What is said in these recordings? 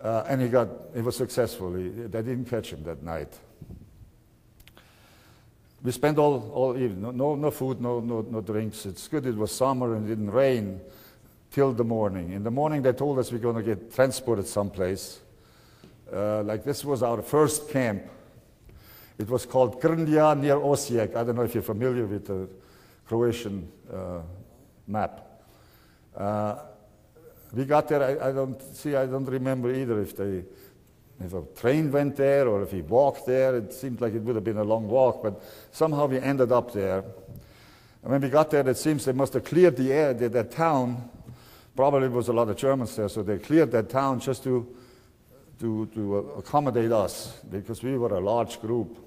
And he was successful. They didn't catch him that night. We spent all evening, no food, no drinks. It's good it was summer and it didn't rain till the morning. In the morning they told us we're going to get transported someplace. Like this was our first camp. It was called Krndija near Osijek. I don't know if you're familiar with the Croatian map. We got there, I don't remember either if a train went there or if we walked there. It seemed like it would have been a long walk, but somehow we ended up there. And when we got there, it seems they must have cleared the air, that town. Probably was a lot of Germans there, so they cleared that town just to accommodate us, because we were a large group.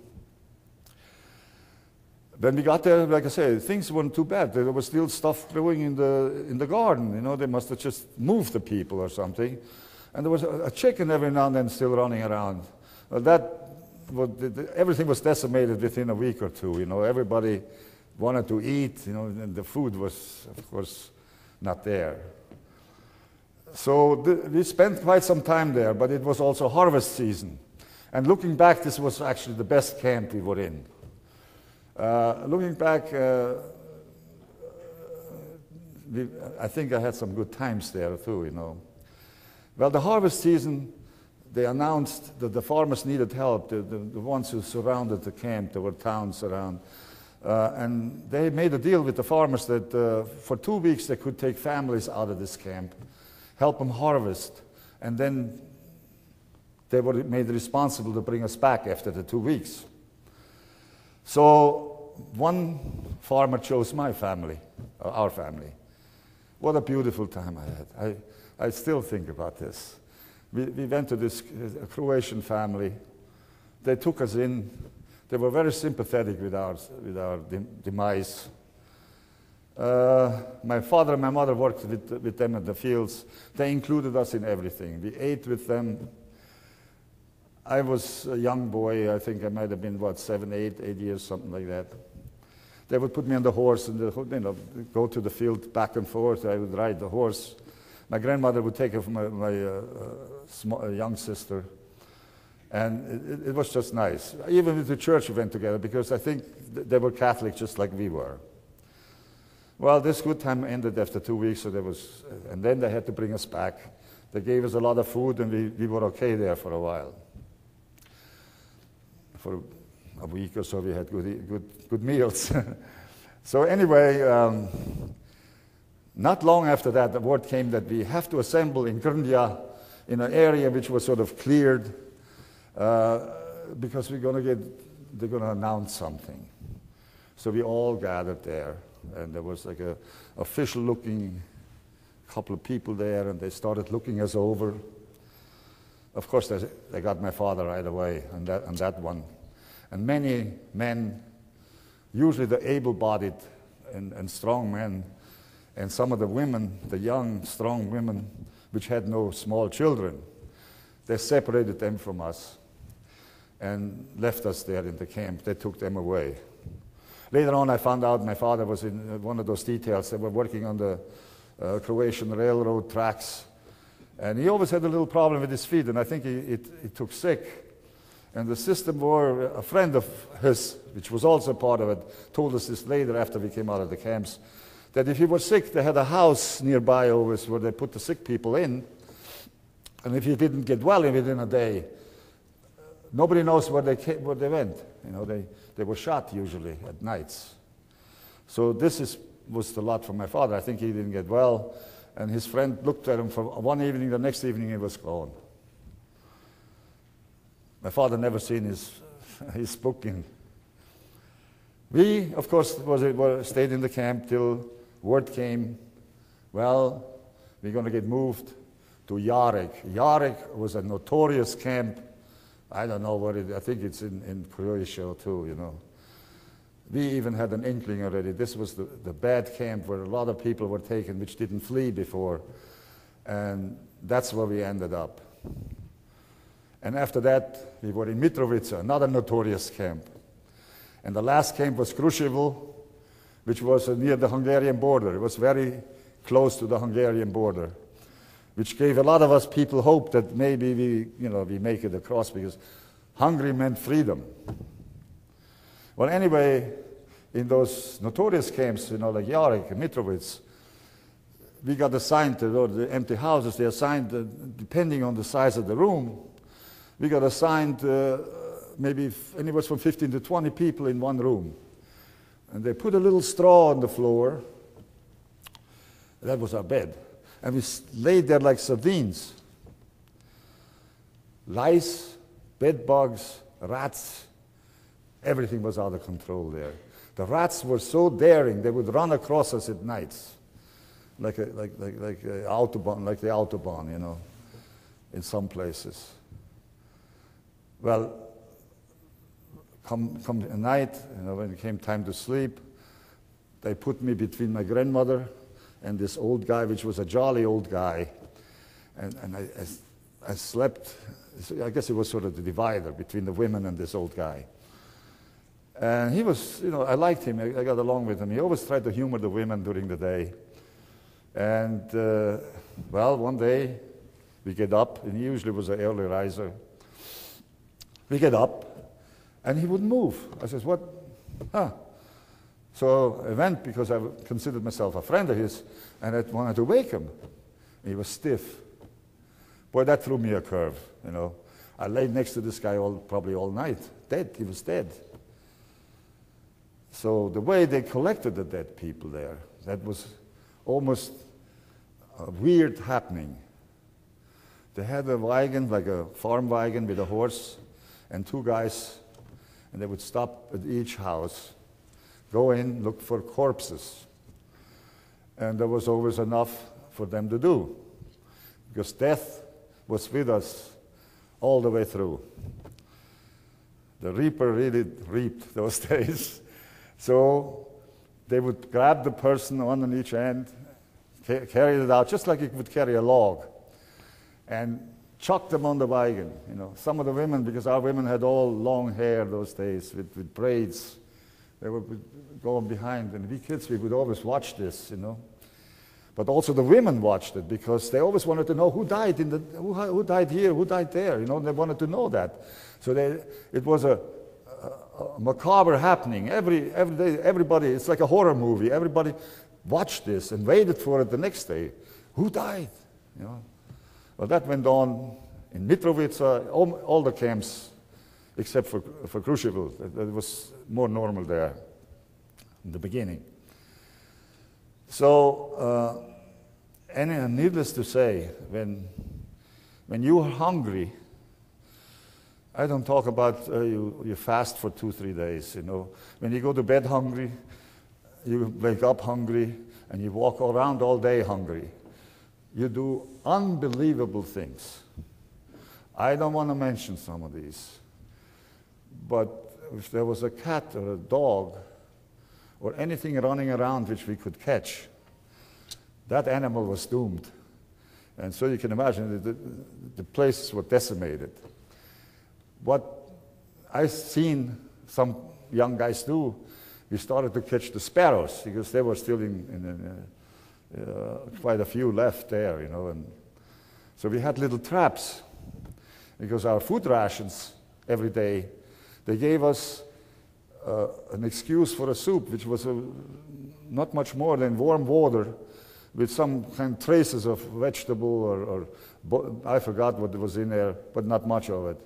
When we got there, like I say, things weren't too bad. There was still stuff growing in the garden. You know, they must have just moved the people or something. And there was a chicken every now and then still running around. Everything was decimated within a week or two. You know, everybody wanted to eat. You know, and the food was, of course, not there. So we spent quite some time there, but it was also harvest season. And looking back, this was actually the best camp we were in. Looking back, I think I had some good times there too, you know. Well, the harvest season, they announced that the farmers needed help, the ones who surrounded the camp. There were towns around. And they made a deal with the farmers that for 2 weeks they could take families out of this camp, help them harvest, and then they were made responsible to bring us back after the 2 weeks. So one farmer chose my family, our family. What a beautiful time I had. I still think about this. We went to this Croatian family. They took us in. They were very sympathetic with our demise. My father and my mother worked with them in the fields. They included us in everything. We ate with them. I was a young boy. I think I might have been, 7, 8 years, something like that. They would put me on the horse and go to the field back and forth. I would ride the horse. My grandmother would take care of my young sister. And it was just nice. Even with the church we went together, because I think they were Catholic just like we were. Well, this good time ended after 2 weeks, so and then they had to bring us back. They gave us a lot of food, and we were okay there for a while. For a week or so, we had good meals. So anyway, not long after that, the word came that we have to assemble in Krndija in an area which was sort of cleared because they're going to announce something. So we all gathered there, and there was like a official-looking couple of people there, and they started looking us over. Of course, they got my father right away on that one. And many men, usually the able-bodied and strong men, and some of the women, the young, strong women, which had no small children, they separated them from us and left us there in the camp. They took them away. Later on, I found out my father was in one of those details. They were working on the Croatian railroad tracks. And he always had a little problem with his feet, and I think he took sick. And the system, or a friend of his, which was also part of it, told us this later after we came out of the camps, that if he was sick, they had a house nearby always where they put the sick people in. And if he didn't get well within a day, nobody knows where they went. You know, they were shot usually at nights. So this was the lot for my father. I think he didn't get well. And his friend looked at him for one evening. The next evening, he was gone. My father never seen his booking. We, of course, stayed in the camp till word came, well, we're going to get moved to Jarek. Jarek was a notorious camp. I don't know what I think it's in Croatia too, you know. We even had an inkling already. This was the bad camp where a lot of people were taken which didn't flee before. And that's where we ended up. And after that, we were in Mitrovica, another notorious camp. And the last camp was Kruševo, which was near the Hungarian border. It was very close to the Hungarian border. which gave a lot of us people hope that maybe we make it across, because hungry meant freedom. Well, anyway, in those notorious camps, like Yarek and Mitrovic, we got assigned to the empty houses. They assigned, depending on the size of the room, we got assigned maybe anywhere from 15 to 20 people in one room. And they put a little straw on the floor. That was our bed. And we laid there like sardines. Lice, bed bugs, rats, everything was out of control there. The rats were so daring, they would run across us at nights, like the Autobahn, in some places. Well, come at night, when it came time to sleep, they put me between my grandmother and this old guy, which was a jolly old guy. And I slept, I guess it was sort of the divider between the women and this old guy. And he was, I liked him, I got along with him. He always tried to humor the women during the day. And, well, one day we get up, and he usually was an early riser. We get up, and he wouldn't move. I says, what? Huh. So I went, because I considered myself a friend of his, and I wanted to wake him. He was stiff. Boy, that threw me a curve, I laid next to this guy probably all night. Dead, he was dead. So the way they collected the dead people there, that was almost a weird happening. They had a wagon, like a farm wagon with a horse, and two guys, and they would stop at each house, go in, look for corpses. And there was always enough for them to do, because death was with us all the way through. The reaper really reaped those days. So they would grab the person, one on each end, carry it out, just like you would carry a log, and chuck them on the wagon. Some of the women, because our women had all long hair those days with braids, they would go behind, and we kids, we would always watch this, But also the women watched it, because they always wanted to know who died who died here, who died there. They wanted to know that. So it was a macabre happening every day. Everybody, it's like a horror movie. Everybody watched this and waited for it the next day. Who died? Well, that went on in Mitrovica, all the camps, except for Kruševo. It was more normal there in the beginning. So, and needless to say, when you are hungry, I don't talk about you fast for 2-3 days. When you go to bed hungry, you wake up hungry, and you walk around all day hungry. You do unbelievable things. I don't want to mention some of these, but if there was a cat or a dog or anything running around which we could catch, that animal was doomed. And so you can imagine the places were decimated. What I've seen some young guys do, we started to catch the sparrows, because there were still quite a few left there, and so we had little traps, because our food rations every day, they gave us an excuse for a soup, which was not much more than warm water with some kind of traces of vegetable or I forgot what was in there, but not much of it.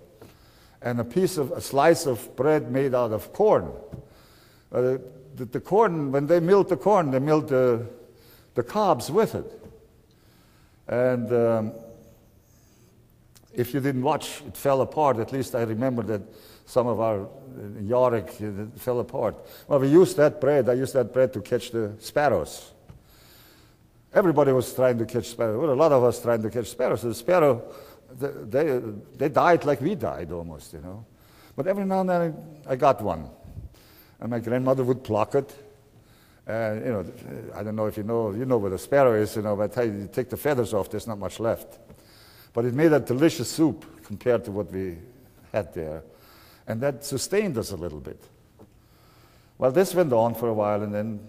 And a slice of bread made out of corn. The corn, when they milled the corn, they milled the cobs with it. And if you didn't watch, it fell apart. At least I remember that some of our Yarek, it fell apart. Well, we used that bread. I used that bread to catch the sparrows. Everybody was trying to catch sparrows. Well, a lot of us trying to catch sparrows. The sparrow, they died like we died almost, But every now and then I got one. And my grandmother would pluck it. I don't know if you know what a sparrow is, but you take the feathers off, there's not much left. But it made a delicious soup compared to what we had there. And that sustained us a little bit. Well, this went on for a while, and then